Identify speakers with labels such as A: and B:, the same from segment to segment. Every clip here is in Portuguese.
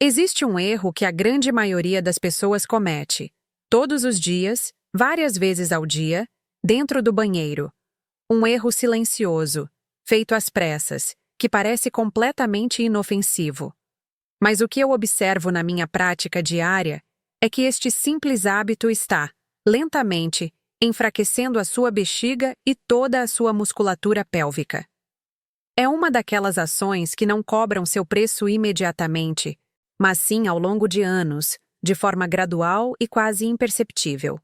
A: Existe um erro que a grande maioria das pessoas comete, todos os dias, várias vezes ao dia, dentro do banheiro. Um erro silencioso, feito às pressas, que parece completamente inofensivo. Mas o que eu observo na minha prática diária é que este simples hábito está, lentamente, enfraquecendo a sua bexiga e toda a sua musculatura pélvica. É uma daquelas ações que não cobram seu preço imediatamente, mas sim ao longo de anos, de forma gradual e quase imperceptível.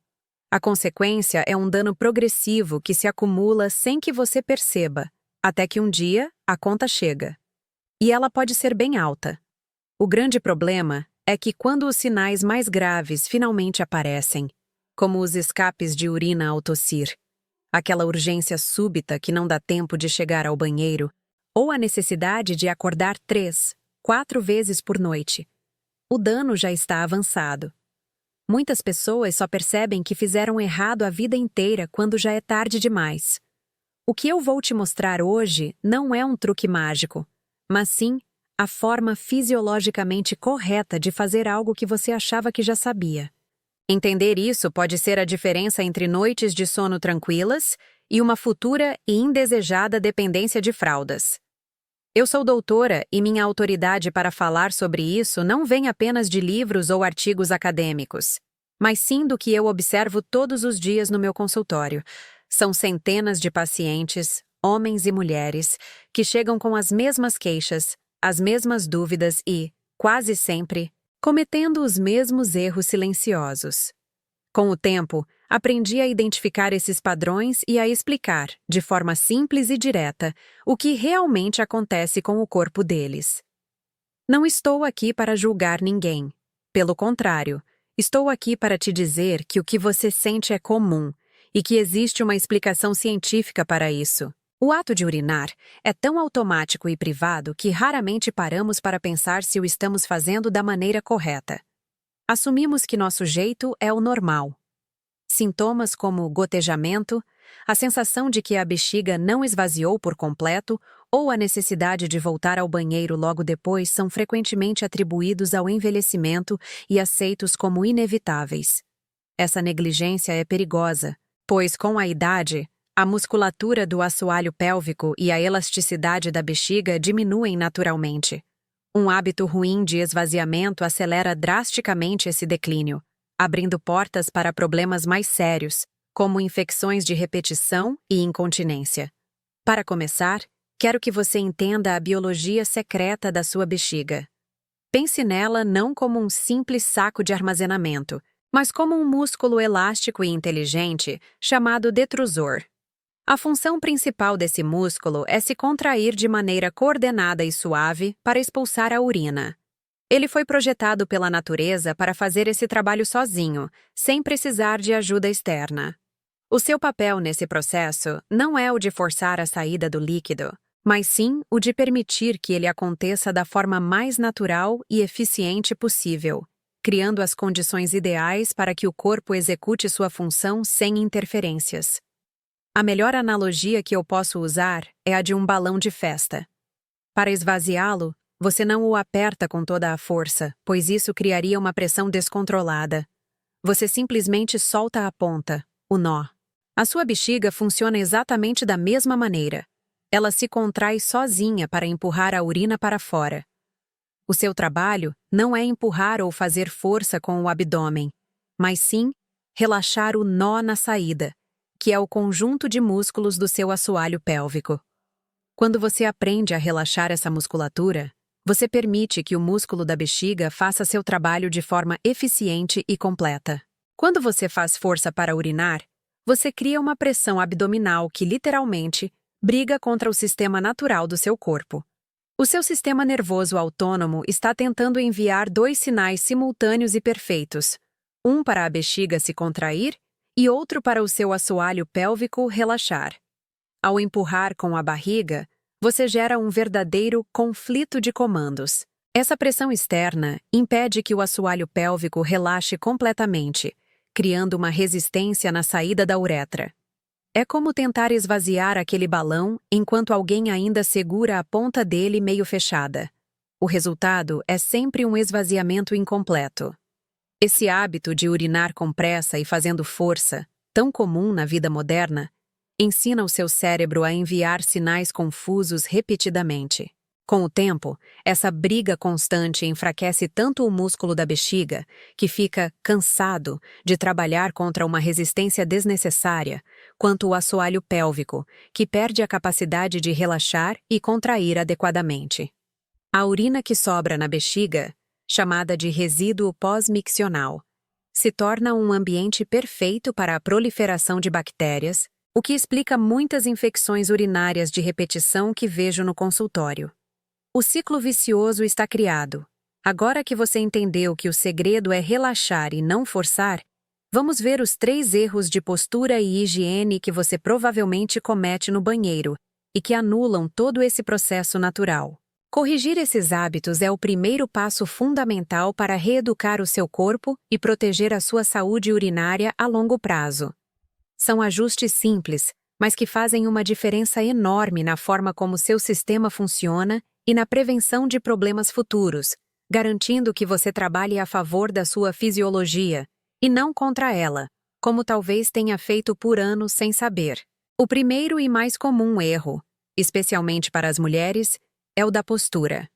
A: A consequência é um dano progressivo que se acumula sem que você perceba, até que um dia a conta chega. E ela pode ser bem alta. O grande problema é que quando os sinais mais graves finalmente aparecem, como os escapes de urina ao tossir, aquela urgência súbita que não dá tempo de chegar ao banheiro, ou a necessidade de acordar 3, 4 vezes por noite, o dano já está avançado. Muitas pessoas só percebem que fizeram errado a vida inteira quando já é tarde demais. O que eu vou te mostrar hoje não é um truque mágico, mas sim a forma fisiologicamente correta de fazer algo que você achava que já sabia. Entender isso pode ser a diferença entre noites de sono tranquilas e uma futura e indesejada dependência de fraldas. Eu sou doutora e minha autoridade para falar sobre isso não vem apenas de livros ou artigos acadêmicos, mas sim do que eu observo todos os dias no meu consultório. São centenas de pacientes, homens e mulheres, que chegam com as mesmas queixas, as mesmas dúvidas e, quase sempre, cometendo os mesmos erros silenciosos. Com o tempo, aprendi a identificar esses padrões e a explicar, de forma simples e direta, o que realmente acontece com o corpo deles. Não estou aqui para julgar ninguém. Pelo contrário, estou aqui para te dizer que o que você sente é comum e que existe uma explicação científica para isso. O ato de urinar é tão automático e privado que raramente paramos para pensar se o estamos fazendo da maneira correta. Assumimos que nosso jeito é o normal. Sintomas como gotejamento, a sensação de que a bexiga não esvaziou por completo ou a necessidade de voltar ao banheiro logo depois são frequentemente atribuídos ao envelhecimento e aceitos como inevitáveis. Essa negligência é perigosa, pois com a idade, a musculatura do assoalho pélvico e a elasticidade da bexiga diminuem naturalmente. Um hábito ruim de esvaziamento acelera drasticamente esse declínio, abrindo portas para problemas mais sérios, como infecções de repetição e incontinência. Para começar, quero que você entenda a biologia secreta da sua bexiga. Pense nela não como um simples saco de armazenamento, mas como um músculo elástico e inteligente chamado detrusor. A função principal desse músculo é se contrair de maneira coordenada e suave para expulsar a urina. Ele foi projetado pela natureza para fazer esse trabalho sozinho, sem precisar de ajuda externa. O seu papel nesse processo não é o de forçar a saída do líquido, mas sim o de permitir que ele aconteça da forma mais natural e eficiente possível, criando as condições ideais para que o corpo execute sua função sem interferências. A melhor analogia que eu posso usar é a de um balão de festa. Para esvaziá-lo, você não o aperta com toda a força, pois isso criaria uma pressão descontrolada. Você simplesmente solta a ponta, o nó. A sua bexiga funciona exatamente da mesma maneira. Ela se contrai sozinha para empurrar a urina para fora. O seu trabalho não é empurrar ou fazer força com o abdômen, mas sim relaxar o nó na saída, que é o conjunto de músculos do seu assoalho pélvico. Quando você aprende a relaxar essa musculatura, você permite que o músculo da bexiga faça seu trabalho de forma eficiente e completa. Quando você faz força para urinar, você cria uma pressão abdominal que, literalmente, briga contra o sistema natural do seu corpo. O seu sistema nervoso autônomo está tentando enviar 2 sinais simultâneos e perfeitos, um para a bexiga se contrair e outro para o seu assoalho pélvico relaxar. Ao empurrar com a barriga, você gera um verdadeiro conflito de comandos. Essa pressão externa impede que o assoalho pélvico relaxe completamente, criando uma resistência na saída da uretra. É como tentar esvaziar aquele balão enquanto alguém ainda segura a ponta dele meio fechada. O resultado é sempre um esvaziamento incompleto. Esse hábito de urinar com pressa e fazendo força, tão comum na vida moderna, ensina o seu cérebro a enviar sinais confusos repetidamente. Com o tempo, essa briga constante enfraquece tanto o músculo da bexiga, que fica cansado de trabalhar contra uma resistência desnecessária, quanto o assoalho pélvico, que perde a capacidade de relaxar e contrair adequadamente. A urina que sobra na bexiga, chamada de resíduo pós-miccional, se torna um ambiente perfeito para a proliferação de bactérias, o que explica muitas infecções urinárias de repetição que vejo no consultório. O ciclo vicioso está criado. Agora que você entendeu que o segredo é relaxar e não forçar, vamos ver os 3 erros de postura e higiene que você provavelmente comete no banheiro e que anulam todo esse processo natural. Corrigir esses hábitos é o primeiro passo fundamental para reeducar o seu corpo e proteger a sua saúde urinária a longo prazo. São ajustes simples, mas que fazem uma diferença enorme na forma como seu sistema funciona e na prevenção de problemas futuros, garantindo que você trabalhe a favor da sua fisiologia e não contra ela, como talvez tenha feito por anos sem saber. O primeiro e mais comum erro, especialmente para as mulheres, é o da postura.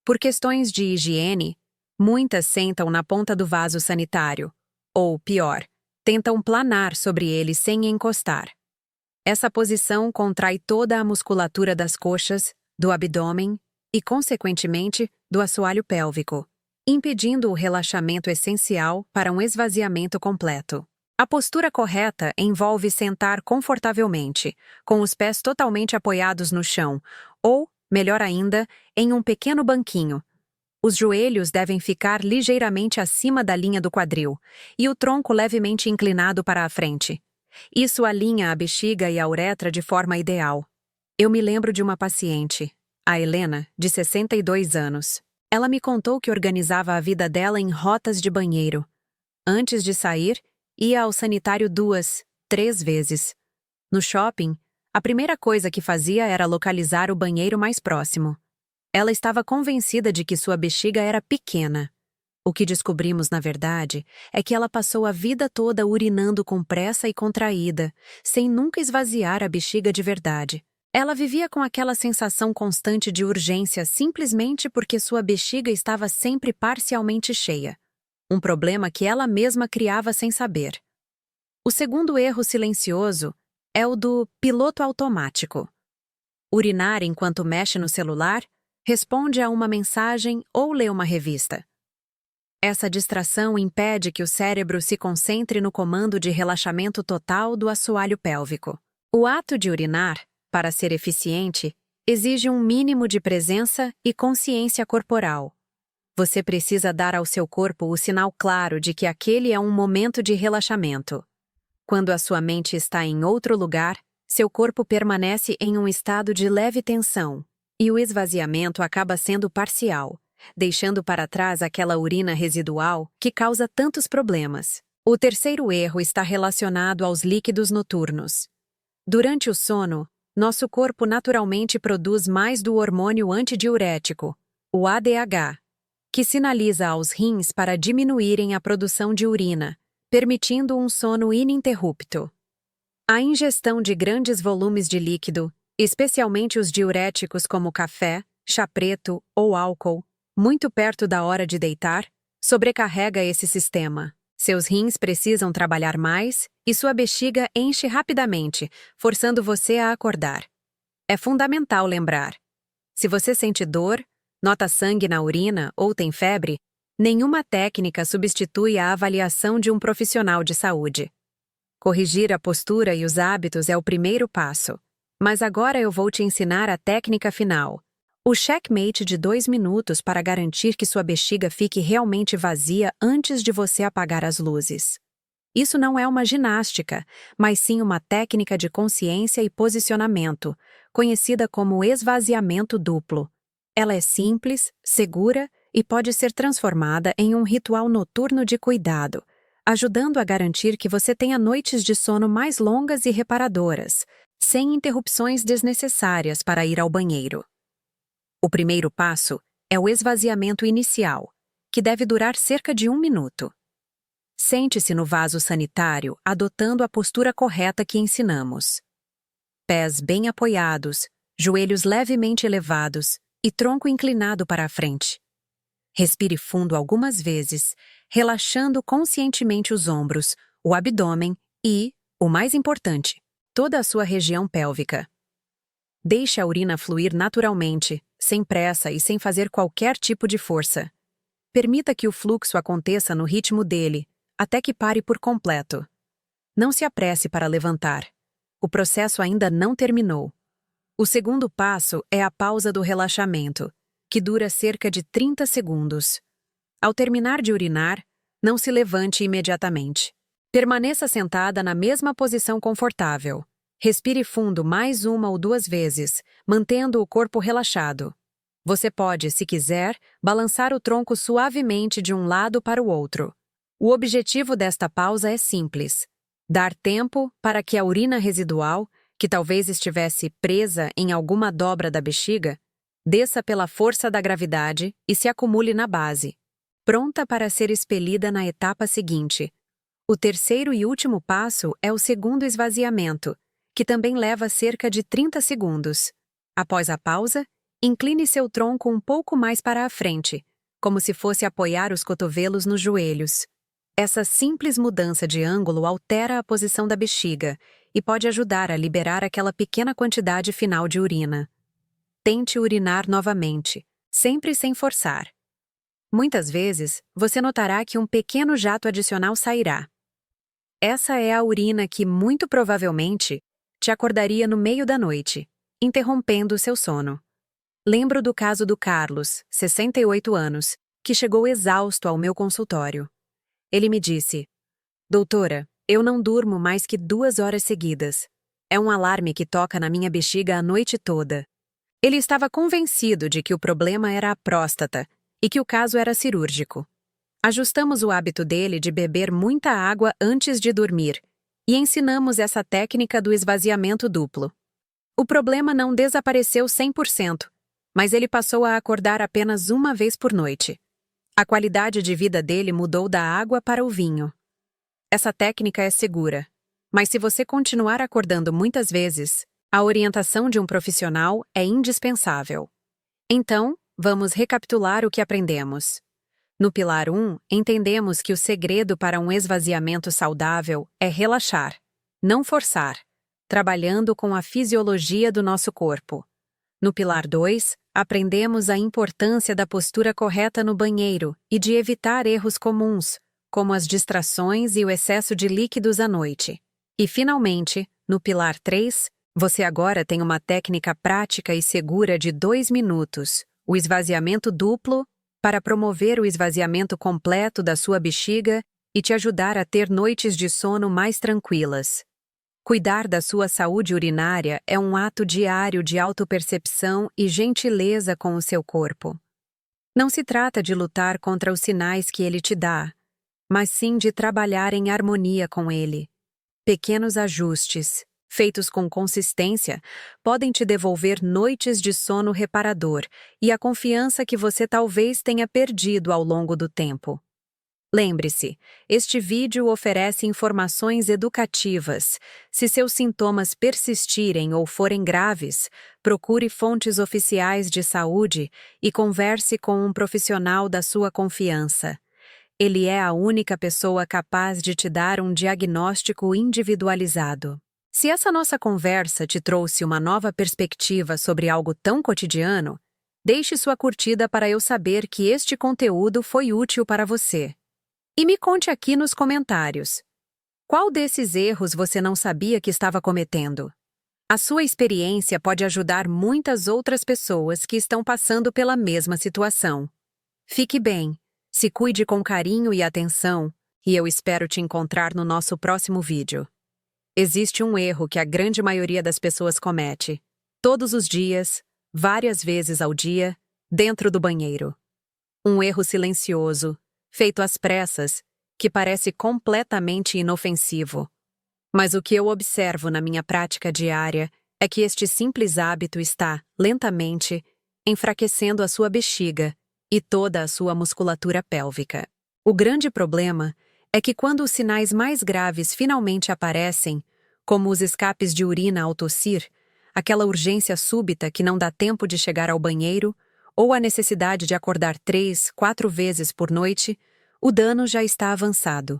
A: Por questões de higiene, muitas sentam na ponta do vaso sanitário, ou, pior, tentam planar sobre ele sem encostar. Essa posição contrai toda a musculatura das coxas, do abdômen e, consequentemente, do assoalho pélvico, impedindo o relaxamento essencial para um esvaziamento completo. A postura correta envolve sentar confortavelmente, com os pés totalmente apoiados no chão, ou, melhor ainda, em um pequeno banquinho. Os joelhos devem ficar ligeiramente acima da linha do quadril e o tronco levemente inclinado para a frente. Isso alinha a bexiga e a uretra de forma ideal. Eu me lembro de uma paciente, a Helena, de 62 anos. Ela me contou que organizava a vida dela em rotas de banheiro. Antes de sair, ia ao sanitário 2, 3 vezes. No shopping, a primeira coisa que fazia era localizar o banheiro mais próximo. Ela estava convencida de que sua bexiga era pequena. O que descobrimos, na verdade, é que ela passou a vida toda urinando com pressa e contraída, sem nunca esvaziar a bexiga de verdade. Ela vivia com aquela sensação constante de urgência simplesmente porque sua bexiga estava sempre parcialmente cheia. Um problema que ela mesma criava sem saber. O segundo erro silencioso é o do piloto automático. Urinar enquanto mexe no celular, responde a uma mensagem ou lê uma revista. Essa distração impede que o cérebro se concentre no comando de relaxamento total do assoalho pélvico. O ato de urinar, para ser eficiente, exige um mínimo de presença e consciência corporal. Você precisa dar ao seu corpo o sinal claro de que aquele é um momento de relaxamento. Quando a sua mente está em outro lugar, seu corpo permanece em um estado de leve tensão, e o esvaziamento acaba sendo parcial, deixando para trás aquela urina residual que causa tantos problemas. O terceiro erro está relacionado aos líquidos noturnos. Durante o sono, nosso corpo naturalmente produz mais do hormônio antidiurético, o ADH, que sinaliza aos rins para diminuírem a produção de urina, permitindo um sono ininterrupto. A ingestão de grandes volumes de líquido, especialmente os diuréticos como café, chá preto ou álcool, muito perto da hora de deitar, sobrecarrega esse sistema. Seus rins precisam trabalhar mais e sua bexiga enche rapidamente, forçando você a acordar. É fundamental lembrar: se você sente dor, nota sangue na urina ou tem febre, nenhuma técnica substitui a avaliação de um profissional de saúde. Corrigir a postura e os hábitos é o primeiro passo, mas agora eu vou te ensinar a técnica final. O checkmate de 2 minutos para garantir que sua bexiga fique realmente vazia antes de você apagar as luzes. Isso não é uma ginástica, mas sim uma técnica de consciência e posicionamento, conhecida como esvaziamento duplo. Ela é simples, segura e pode ser transformada em um ritual noturno de cuidado, ajudando a garantir que você tenha noites de sono mais longas e reparadoras, sem interrupções desnecessárias para ir ao banheiro. O primeiro passo é o esvaziamento inicial, que deve durar cerca de 1 minuto. Sente-se no vaso sanitário adotando a postura correta que ensinamos. Pés bem apoiados, joelhos levemente elevados e tronco inclinado para a frente. Respire fundo algumas vezes, relaxando conscientemente os ombros, o abdômen e, o mais importante, toda a sua região pélvica. Deixe a urina fluir naturalmente, sem pressa e sem fazer qualquer tipo de força. Permita que o fluxo aconteça no ritmo dele, até que pare por completo. Não se apresse para levantar. O processo ainda não terminou. O segundo passo é a pausa do relaxamento, que dura cerca de 30 segundos. Ao terminar de urinar, não se levante imediatamente. Permaneça sentada na mesma posição confortável. Respire fundo mais 1 ou 2 vezes, mantendo o corpo relaxado. Você pode, se quiser, balançar o tronco suavemente de um lado para o outro. O objetivo desta pausa é simples: dar tempo para que a urina residual, que talvez estivesse presa em alguma dobra da bexiga, desça pela força da gravidade e se acumule na base, pronta para ser expelida na etapa seguinte. O terceiro e último passo é o segundo esvaziamento, que também leva cerca de 30 segundos. Após a pausa, incline seu tronco um pouco mais para a frente, como se fosse apoiar os cotovelos nos joelhos. Essa simples mudança de ângulo altera a posição da bexiga e pode ajudar a liberar aquela pequena quantidade final de urina. Tente urinar novamente, sempre sem forçar. Muitas vezes, você notará que um pequeno jato adicional sairá. Essa é a urina que, muito provavelmente, te acordaria no meio da noite, interrompendo o seu sono. Lembro do caso do Carlos, 68 anos, que chegou exausto ao meu consultório. Ele me disse: "Doutora, eu não durmo mais que 2 horas seguidas. É um alarme que toca na minha bexiga a noite toda." Ele estava convencido de que o problema era a próstata e que o caso era cirúrgico. Ajustamos o hábito dele de beber muita água antes de dormir e ensinamos essa técnica do esvaziamento duplo. O problema não desapareceu 100%, mas ele passou a acordar apenas 1 vez por noite. A qualidade de vida dele mudou da água para o vinho. Essa técnica é segura, mas se você continuar acordando muitas vezes, a orientação de um profissional é indispensável. Então, vamos recapitular o que aprendemos. No pilar 1, entendemos que o segredo para um esvaziamento saudável é relaxar, não forçar, trabalhando com a fisiologia do nosso corpo. No pilar 2, aprendemos a importância da postura correta no banheiro e de evitar erros comuns, como as distrações e o excesso de líquidos à noite. E, finalmente, no pilar 3, você agora tem uma técnica prática e segura de 2 minutos, o esvaziamento duplo, para promover o esvaziamento completo da sua bexiga e te ajudar a ter noites de sono mais tranquilas. Cuidar da sua saúde urinária é um ato diário de autopercepção e gentileza com o seu corpo. Não se trata de lutar contra os sinais que ele te dá, mas sim de trabalhar em harmonia com ele. Pequenos ajustes, feitos com consistência, podem te devolver noites de sono reparador e a confiança que você talvez tenha perdido ao longo do tempo. Lembre-se, este vídeo oferece informações educativas. Se seus sintomas persistirem ou forem graves, procure fontes oficiais de saúde e converse com um profissional da sua confiança. Ele é a única pessoa capaz de te dar um diagnóstico individualizado. Se essa nossa conversa te trouxe uma nova perspectiva sobre algo tão cotidiano, deixe sua curtida para eu saber que este conteúdo foi útil para você. E me conte aqui nos comentários: qual desses erros você não sabia que estava cometendo? A sua experiência pode ajudar muitas outras pessoas que estão passando pela mesma situação. Fique bem, se cuide com carinho e atenção, e eu espero te encontrar no nosso próximo vídeo. Existe um erro que a grande maioria das pessoas comete, todos os dias, várias vezes ao dia, dentro do banheiro. Um erro silencioso, feito às pressas, que parece completamente inofensivo. Mas o que eu observo na minha prática diária é que este simples hábito está, lentamente, enfraquecendo a sua bexiga e toda a sua musculatura pélvica. O grande problema é que quando os sinais mais graves finalmente aparecem, como os escapes de urina ao tossir, aquela urgência súbita que não dá tempo de chegar ao banheiro, ou a necessidade de acordar 3, 4 vezes por noite, o dano já está avançado.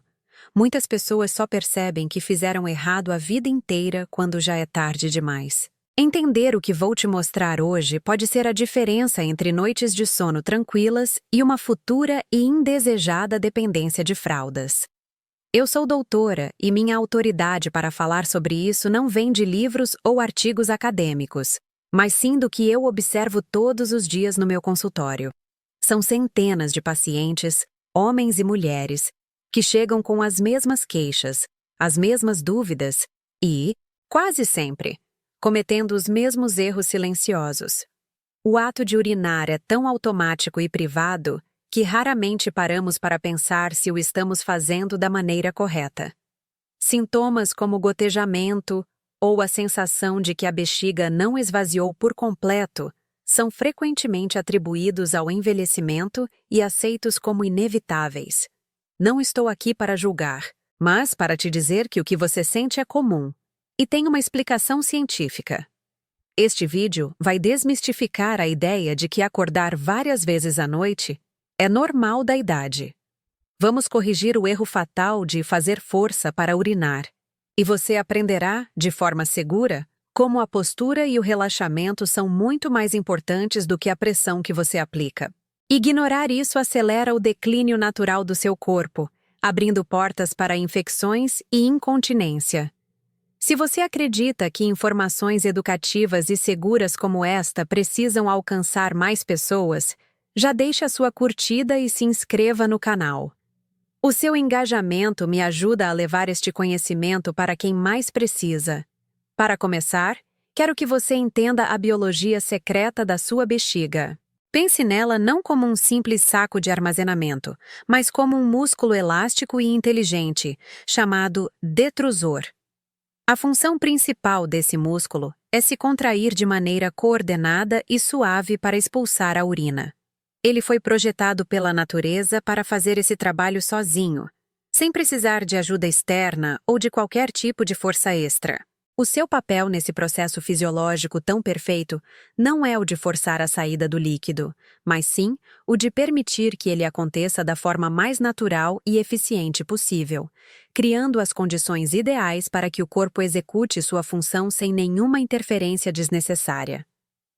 A: Muitas pessoas só percebem que fizeram errado a vida inteira quando já é tarde demais. Entender o que vou te mostrar hoje pode ser a diferença entre noites de sono tranquilas e uma futura e indesejada dependência de fraldas. Eu sou doutora e minha autoridade para falar sobre isso não vem de livros ou artigos acadêmicos, mas sim do que eu observo todos os dias no meu consultório. São centenas de pacientes, homens e mulheres, que chegam com as mesmas queixas, as mesmas dúvidas e, quase sempre, cometendo os mesmos erros silenciosos. O ato de urinar é tão automático e privado que raramente paramos para pensar se o estamos fazendo da maneira correta. Sintomas como gotejamento ou a sensação de que a bexiga não esvaziou por completo são frequentemente atribuídos ao envelhecimento e aceitos como inevitáveis. Não estou aqui para julgar, mas para te dizer que o que você sente é comum e tem uma explicação científica. Este vídeo vai desmistificar a ideia de que acordar várias vezes à noite é normal da idade. Vamos corrigir o erro fatal de fazer força para urinar, e você aprenderá, de forma segura, como a postura e o relaxamento são muito mais importantes do que a pressão que você aplica. Ignorar isso acelera o declínio natural do seu corpo, abrindo portas para infecções e incontinência. Se você acredita que informações educativas e seguras como esta precisam alcançar mais pessoas, já deixe a sua curtida e se inscreva no canal. O seu engajamento me ajuda a levar este conhecimento para quem mais precisa. Para começar, quero que você entenda a biologia secreta da sua bexiga. Pense nela não como um simples saco de armazenamento, mas como um músculo elástico e inteligente, chamado detrusor. A função principal desse músculo é se contrair de maneira coordenada e suave para expulsar a urina. Ele foi projetado pela natureza para fazer esse trabalho sozinho, sem precisar de ajuda externa ou de qualquer tipo de força extra. O seu papel nesse processo fisiológico tão perfeito não é o de forçar a saída do líquido, mas sim o de permitir que ele aconteça da forma mais natural e eficiente possível, criando as condições ideais para que o corpo execute sua função sem nenhuma interferência desnecessária.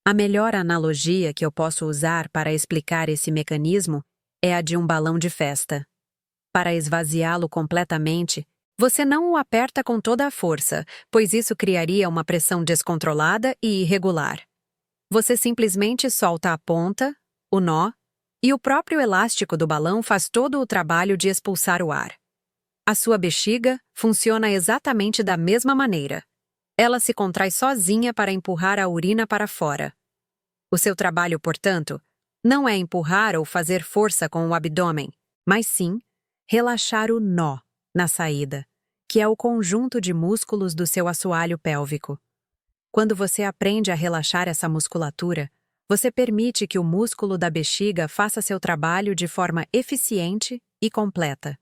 A: A melhor analogia que eu posso usar para explicar esse mecanismo é a de um balão de festa. Para esvaziá-lo completamente, você não o aperta com toda a força, pois isso criaria uma pressão descontrolada e irregular. Você simplesmente solta a ponta, o nó, e o próprio elástico do balão faz todo o trabalho de expulsar o ar. A sua bexiga funciona exatamente da mesma maneira. Ela se contrai sozinha para empurrar a urina para fora. O seu trabalho, portanto, não é empurrar ou fazer força com o abdômen, mas sim relaxar o nó na saída, que é o conjunto de músculos do seu assoalho pélvico. Quando você aprende a relaxar essa musculatura, você permite que o músculo da bexiga faça seu trabalho de forma eficiente e completa.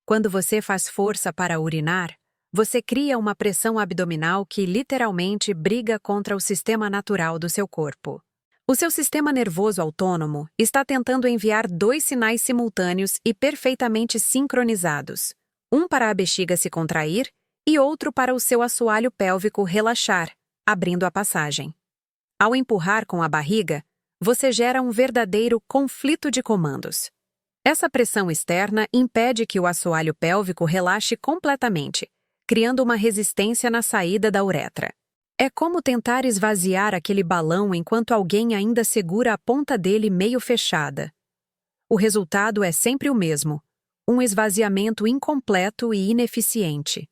A: Quando você faz força para urinar, você cria uma pressão abdominal que literalmente briga contra o sistema natural do seu corpo. O seu sistema nervoso autônomo está tentando enviar 2 sinais simultâneos e perfeitamente sincronizados, um para a bexiga se contrair e outro para o seu assoalho pélvico relaxar, abrindo a passagem. Ao empurrar com a barriga, você gera um verdadeiro conflito de comandos. Essa pressão externa impede que o assoalho pélvico relaxe completamente, criando uma resistência na saída da uretra. É como tentar esvaziar aquele balão enquanto alguém ainda segura a ponta dele meio fechada. O resultado é sempre o mesmo: um esvaziamento incompleto e ineficiente.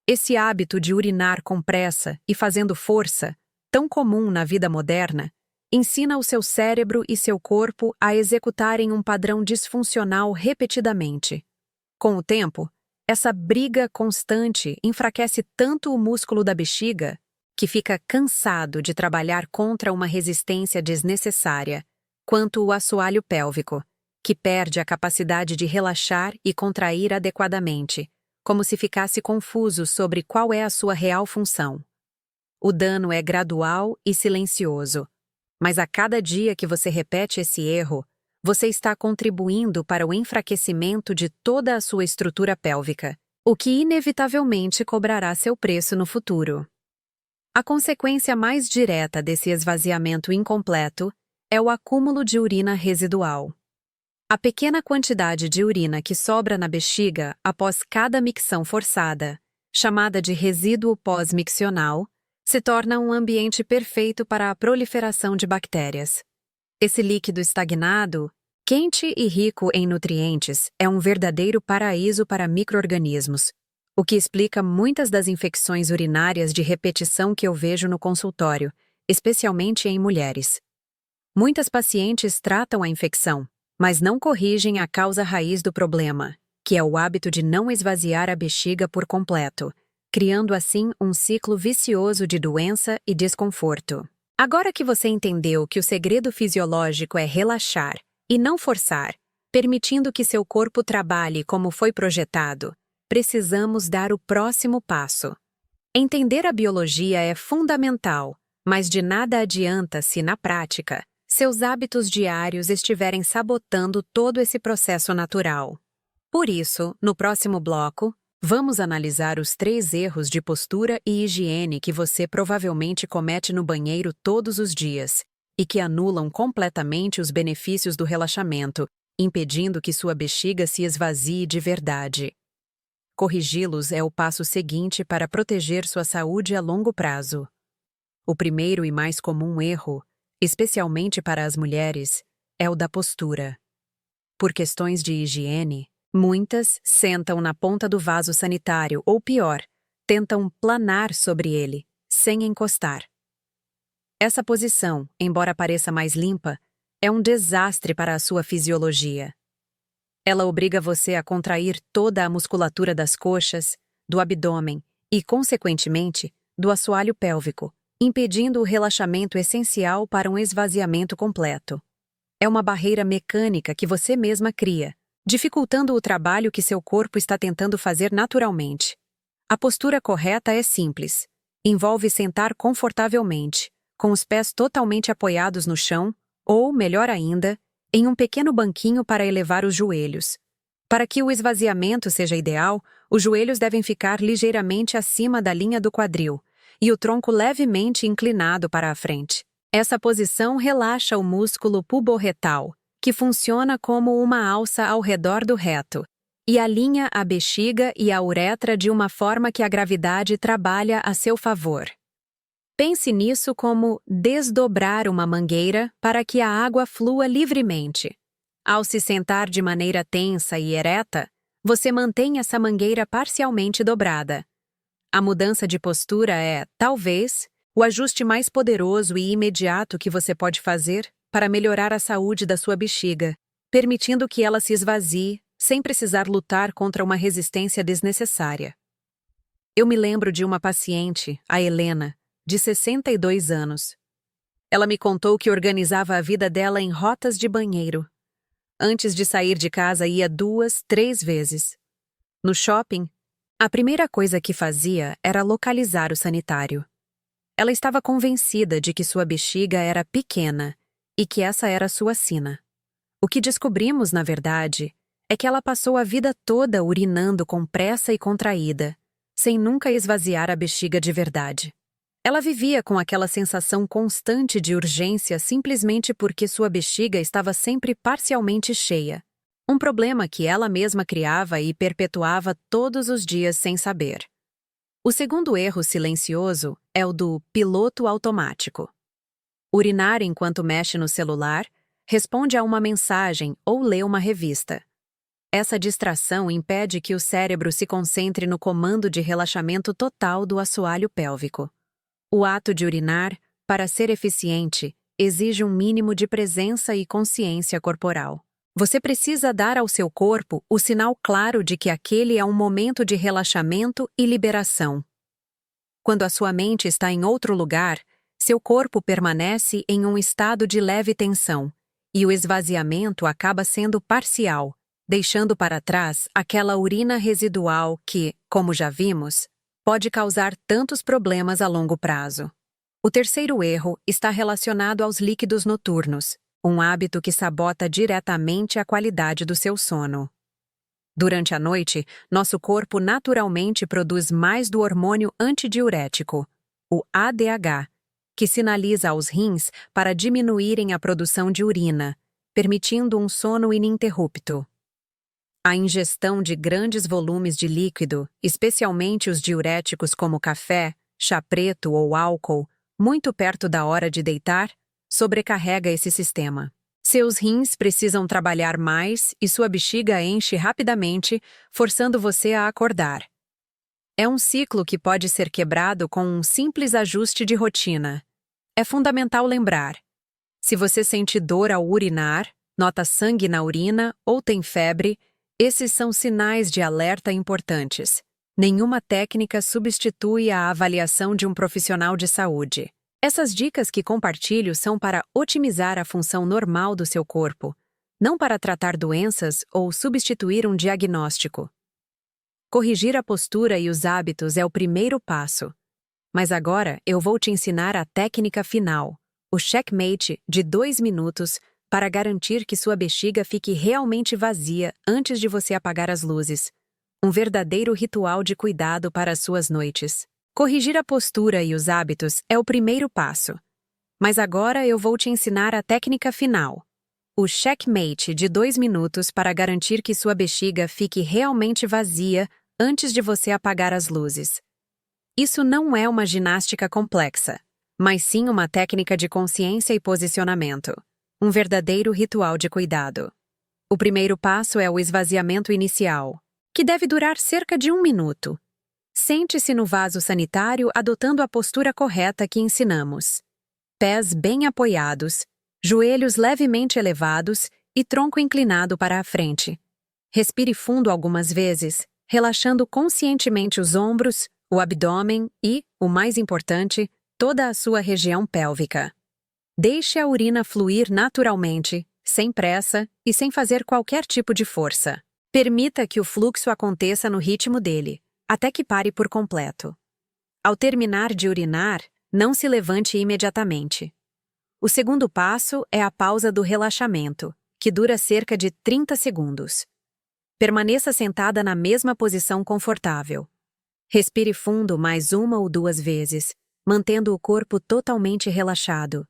A: Esse hábito de urinar com pressa e fazendo força, tão comum na vida moderna, ensina o seu cérebro e seu corpo a executarem um padrão disfuncional repetidamente. Com o tempo, essa briga constante enfraquece tanto o músculo da bexiga que fica cansado de trabalhar contra uma resistência desnecessária, quanto o assoalho pélvico, que perde a capacidade de relaxar e contrair adequadamente, como se ficasse confuso sobre qual é a sua real função. O dano é gradual e silencioso, mas a cada dia que você repete esse erro, você está contribuindo para o enfraquecimento de toda a sua estrutura pélvica, o que inevitavelmente cobrará seu preço no futuro. A consequência mais direta desse esvaziamento incompleto é o acúmulo de urina residual. A pequena quantidade de urina que sobra na bexiga após cada micção forçada, chamada de resíduo pós-miccional, se torna um ambiente perfeito para a proliferação de bactérias. Esse líquido estagnado, quente e rico em nutrientes, é um verdadeiro paraíso para micro-organismos, o que explica muitas das infecções urinárias de repetição que eu vejo no consultório, especialmente em mulheres. Muitas pacientes tratam a infecção, mas não corrigem a causa raiz do problema, que é o hábito de não esvaziar a bexiga por completo, criando assim um ciclo vicioso de doença e desconforto. Agora que você entendeu que o segredo fisiológico é relaxar e não forçar, permitindo que seu corpo trabalhe como foi projetado, precisamos dar o próximo passo. Entender a biologia é fundamental, mas de nada adianta se, na prática, seus hábitos diários estiverem sabotando todo esse processo natural. Por isso, no próximo bloco, vamos analisar os 3 erros de postura e higiene que você provavelmente comete no banheiro todos os dias e que anulam completamente os benefícios do relaxamento, impedindo que sua bexiga se esvazie de verdade. Corrigi-los é o passo seguinte para proteger sua saúde a longo prazo. O primeiro e mais comum erro, especialmente para as mulheres, é o da postura. Por questões de higiene, muitas sentam na ponta do vaso sanitário ou, pior, tentam planar sobre ele, sem encostar. Essa posição, embora pareça mais limpa, é um desastre para a sua fisiologia. Ela obriga você a contrair toda a musculatura das coxas, do abdômen e, consequentemente, do assoalho pélvico, impedindo o relaxamento essencial para um esvaziamento completo. É uma barreira mecânica que você mesma cria, dificultando o trabalho que seu corpo está tentando fazer naturalmente. A postura correta é simples. Envolve sentar confortavelmente, com os pés totalmente apoiados no chão, ou, melhor ainda, em um pequeno banquinho para elevar os joelhos. Para que o esvaziamento seja ideal, os joelhos devem ficar ligeiramente acima da linha do quadril, e o tronco levemente inclinado para a frente. Essa posição relaxa o músculo puborretal, que funciona como uma alça ao redor do reto, e alinha a bexiga e a uretra de uma forma que a gravidade trabalha a seu favor. Pense nisso como desdobrar uma mangueira para que a água flua livremente. Ao se sentar de maneira tensa e ereta, você mantém essa mangueira parcialmente dobrada. A mudança de postura é, talvez, o ajuste mais poderoso e imediato que você pode fazer para melhorar a saúde da sua bexiga, permitindo que ela se esvazie sem precisar lutar contra uma resistência desnecessária. Eu me lembro de uma paciente, a Helena, de 62 anos. Ela me contou que organizava a vida dela em rotas de banheiro. Antes de sair de casa ia 2, 3 vezes. No shopping, a primeira coisa que fazia era localizar o sanitário. Ela estava convencida de que sua bexiga era pequena e que essa era sua sina. O que descobrimos, na verdade, é que ela passou a vida toda urinando com pressa e contraída, sem nunca esvaziar a bexiga de verdade. Ela vivia com aquela sensação constante de urgência simplesmente porque sua bexiga estava sempre parcialmente cheia. Um problema que ela mesma criava e perpetuava todos os dias sem saber. O segundo erro silencioso é o do piloto automático. Urinar enquanto mexe no celular, responde a uma mensagem ou lê uma revista. Essa distração impede que o cérebro se concentre no comando de relaxamento total do assoalho pélvico. O ato de urinar, para ser eficiente, exige um mínimo de presença e consciência corporal. Você precisa dar ao seu corpo o sinal claro de que aquele é um momento de relaxamento e liberação. Quando a sua mente está em outro lugar, seu corpo permanece em um estado de leve tensão, e o esvaziamento acaba sendo parcial, deixando para trás aquela urina residual que, como já vimos, pode causar tantos problemas a longo prazo. O terceiro erro está relacionado aos líquidos noturnos, um hábito que sabota diretamente a qualidade do seu sono. Durante a noite, nosso corpo naturalmente produz mais do hormônio antidiurético, o ADH, que sinaliza aos rins para diminuírem a produção de urina, permitindo um sono ininterrupto. A ingestão de grandes volumes de líquido, especialmente os diuréticos como café, chá preto ou álcool, muito perto da hora de deitar, sobrecarrega esse sistema. Seus rins precisam trabalhar mais e sua bexiga enche rapidamente, forçando você a acordar. É um ciclo que pode ser quebrado com um simples ajuste de rotina. É fundamental lembrar: se você sente dor ao urinar, nota sangue na urina ou tem febre, esses são sinais de alerta importantes. Nenhuma técnica substitui a avaliação de um profissional de saúde. Essas dicas que compartilho são para otimizar a função normal do seu corpo, não para tratar doenças ou substituir um diagnóstico. Corrigir a postura e os hábitos é o primeiro passo. Mas agora eu vou te ensinar a técnica final, o checkmate de 2 minutos, para garantir que sua bexiga fique realmente vazia antes de você apagar as luzes. Um verdadeiro ritual de cuidado para as suas noites. Corrigir a postura e os hábitos é o primeiro passo. Mas agora eu vou te ensinar a técnica final, o checkmate de 2 minutos para garantir que sua bexiga fique realmente vazia antes de você apagar as luzes. Isso não é uma ginástica complexa, mas sim uma técnica de consciência e posicionamento. Um verdadeiro ritual de cuidado. O primeiro passo é o esvaziamento inicial, que deve durar cerca de 1 minuto. Sente-se no vaso sanitário adotando a postura correta que ensinamos. Pés bem apoiados, joelhos levemente elevados e tronco inclinado para a frente. Respire fundo algumas vezes, relaxando conscientemente os ombros, o abdômen e, o mais importante, toda a sua região pélvica. Deixe a urina fluir naturalmente, sem pressa e sem fazer qualquer tipo de força. Permita que o fluxo aconteça no ritmo dele, até que pare por completo. Ao terminar de urinar, não se levante imediatamente. O segundo passo é a pausa do relaxamento, que dura cerca de 30 segundos. Permaneça sentada na mesma posição confortável. Respire fundo mais 1 ou 2 vezes, mantendo o corpo totalmente relaxado.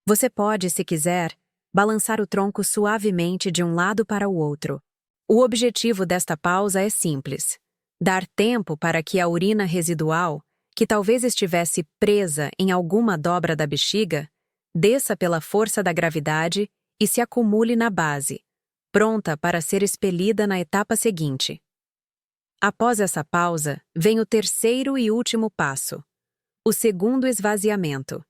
A: Você pode, se quiser, balançar o tronco suavemente de um lado para o outro. O objetivo desta pausa é simples: dar tempo para que a urina residual, que talvez estivesse presa em alguma dobra da bexiga, desça pela força da gravidade e se acumule na base, pronta para ser expelida na etapa seguinte. Após essa pausa, vem o terceiro e último passo: o segundo esvaziamento.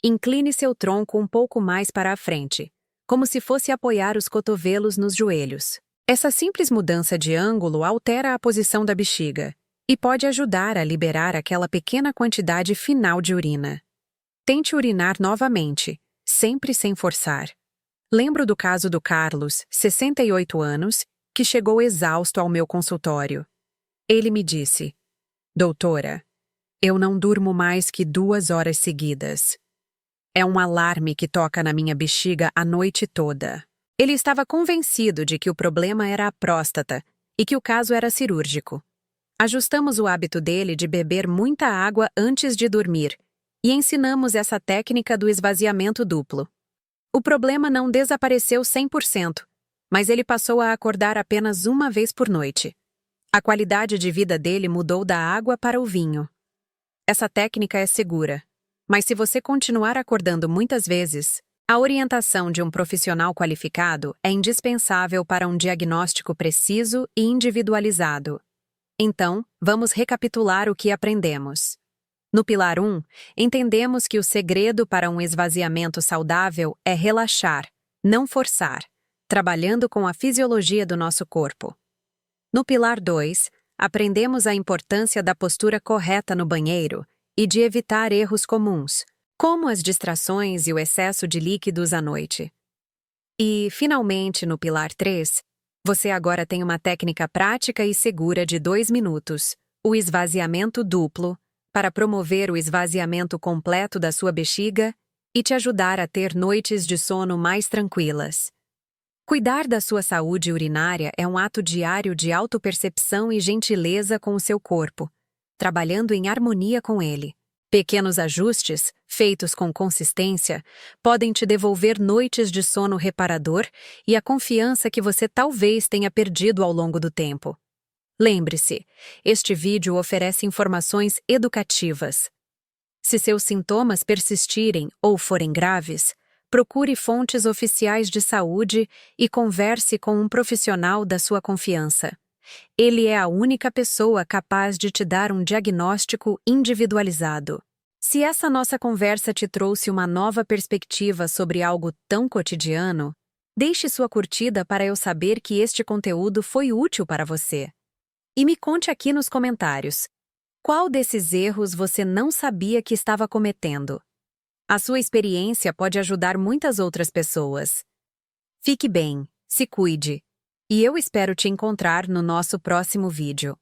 A: Incline seu tronco um pouco mais para a frente, como se fosse apoiar os cotovelos nos joelhos. Essa simples mudança de ângulo altera a posição da bexiga e pode ajudar a liberar aquela pequena quantidade final de urina. Tente urinar novamente, sempre sem forçar. Lembro do caso do Carlos, 68 anos, que chegou exausto ao meu consultório. Ele me disse: "Doutora, eu não durmo mais que 2 horas seguidas. É um alarme que toca na minha bexiga a noite toda." Ele estava convencido de que o problema era a próstata e que o caso era cirúrgico. Ajustamos o hábito dele de beber muita água antes de dormir e ensinamos essa técnica do esvaziamento duplo. O problema não desapareceu 100%, mas ele passou a acordar apenas 1 vez por noite. A qualidade de vida dele mudou da água para o vinho. Essa técnica é segura, mas se você continuar acordando muitas vezes, a orientação de um profissional qualificado é indispensável para um diagnóstico preciso e individualizado. Então, vamos recapitular o que aprendemos. No pilar 1, entendemos que o segredo para um esvaziamento saudável é relaxar, não forçar, trabalhando com a fisiologia do nosso corpo. No pilar 2, aprendemos a importância da postura correta no banheiro e de evitar erros comuns, como as distrações e o excesso de líquidos à noite. E, finalmente, no pilar 3, você agora tem uma técnica prática e segura de 2 minutos, o esvaziamento duplo, para promover o esvaziamento completo da sua bexiga e te ajudar a ter noites de sono mais tranquilas. Cuidar da sua saúde urinária é um ato diário de autopercepção e gentileza com o seu corpo, trabalhando em harmonia com ele. Pequenos ajustes, feitos com consistência, podem te devolver noites de sono reparador e a confiança que você talvez tenha perdido ao longo do tempo. Lembre-se, este vídeo oferece informações educativas. Se seus sintomas persistirem ou forem graves, procure fontes oficiais de saúde e converse com um profissional da sua confiança. Ele é a única pessoa capaz de te dar um diagnóstico individualizado. Se essa nossa conversa te trouxe uma nova perspectiva sobre algo tão cotidiano, deixe sua curtida para eu saber que este conteúdo foi útil para você. E me conte aqui nos comentários: qual desses erros você não sabia que estava cometendo? A sua experiência pode ajudar muitas outras pessoas. Fique bem, se cuide, e eu espero te encontrar no nosso próximo vídeo.